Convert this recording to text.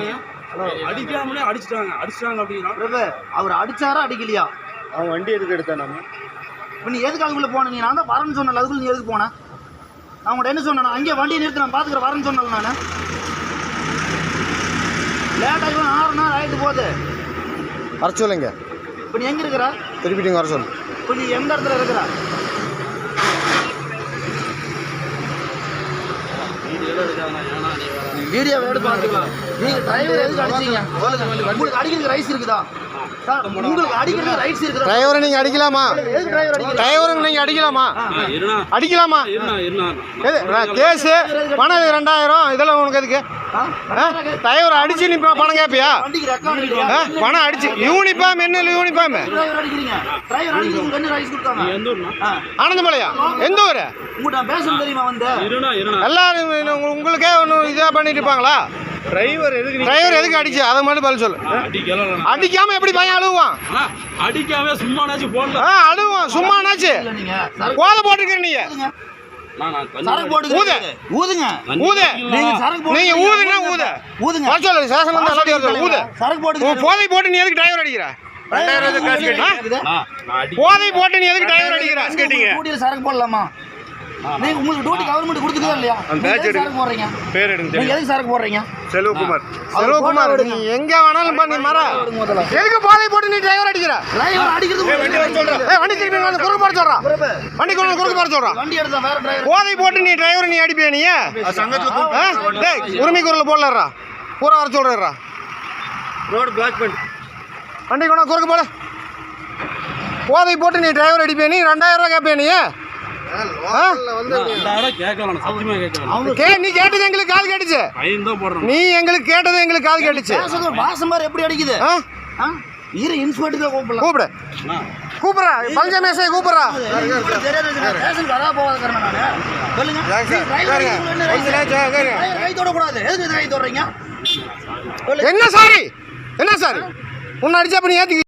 அடிக்கிறாங்க, அடிக்காமலே அடிச்சிட்டாங்க அப்படின்னா அவர் அடிச்சாரா அடிக்கலையா? அவன் வண்டி எதுக்கு எடுத்தான் நம்ம? இப்போ நீ எதுக்கு அதுக்குள்ளே போன? நீ நான் தான் வரேன்னு சொன்னல, அதுக்குள்ள நீ எதுக்கு போன? நான் உங்கள்கிட்ட என்ன சொன்னேன்? அங்கேயே வண்டியை நிறுத்தி நான் பார்த்துக்கிறேன் வரேன்னு சொன்னல. நான் லேட்டாக 6 நாள் ஆகிட்டு போகுது. வர சொல்லுங்க. இப்போ நீ எங்கே இருக்கிற? திருப்பிட்டு வர சொல்லு. இப்போ நீ எந்த இடத்துல இருக்கிற? வீடியோ எடுத்து பார்த்துக்கலாம். நீங்கள் டிரைவர் எதுக்கு அடிச்சீங்க? உங்களுக்கு அடிக்கிறதுக்கு ரைட்ஸ் இருக்குதா? உங்களுக்கு அடிக்கிறது ரைட்ஸ் இருக்குதா? டிரைவரை நீங்க அடிக்கலாமா? எதுக்கு டிரைவர் அடிக்கிறீங்க? டிரைவரை நீங்க அடிக்கலாமா? கேஸ் பணம் 2000 இதெல்லாம் உனக்கு எதுக்கு? டிரைவர் அடிச்சு நீ பணம் கேட்பியா? பணம் அடிச்சு யூனிஃபார்ம் என்ன யூனிஃபார்ம்? ஆனந்தமலையா? எந்த ஊரு? எல்லாரும் உங்களுக்கே ஒன்று இதாக பண்ணிட்டு இருப்பாங்களா? டிரைவர் எதுக்கு அடிச்சு அதை மட்டும் பதில் சொல்லு. அடிக்காம எப்படி பையன் அழுவான்? அடிக்காம சும்மானாச்சு போடல. அழுவான் சும்மானாச்சு கோத போட்டுருக்க நீங்க. போதை போட்டு நீ எதுக்கு டிரைவர் அடிக்கிற? போதை போட்டு நீ எதுக்கு டிரைவர் அடிக்கிற? சரக்கு போடலாமா? நீங்க உங்களுக்கு டியூட்டி கவர்மெண்ட் கொடுத்துக்கவே இல்லையா? சரக்கு போடுறீங்க. பேர் எடுங்க. நீங்க எதுக்கு சரக்கு போடுறீங்க? செல்வகுமார் நீ எங்க வேணாலும் பண்ணி மர. எதுக்கு போதை போட்டு நீ டிரைவர் அடிக்கிற? டிரைவர் அடிக்கிறது வண்டி திருப்பி வந்து குறுக்கு போட சொல்றான். வண்டி கொண்டு குறுக்கு போட சொல்றான். வண்டி எடுத்தா வேற டிரைவர். போதை போட்டு நீ டிரைவர் நீ அடிப்பியா நீ? டேய் உரிமை குரல்ல போடலறா. பூரா வர சொல்றறா. ரோட் பிளாக் பண்ணு. வண்டி கொண்டு குறுக்கு போட. போதை போட்டு நீ டிரைவர் அடிப்பியா நீ? 2000 ரூபாய் கேட்பியா நீ? நீ கேட்டது எங்களுக்கு காது கேட்டுச்சு. நீ எங்களுக்கு கேட்டது எங்களுக்கு காது கேட்டுச்சு. பாசமார் எப்படி அடிக்குது? இரு இன்ஸ்பெக்டர் கூப்பிடு. கூப்பிடுறா பல்ஜமேசை கூப்பிடுறா. என்ன சாரி உன்னை அடிச்சா பண்ணி ஏத்தி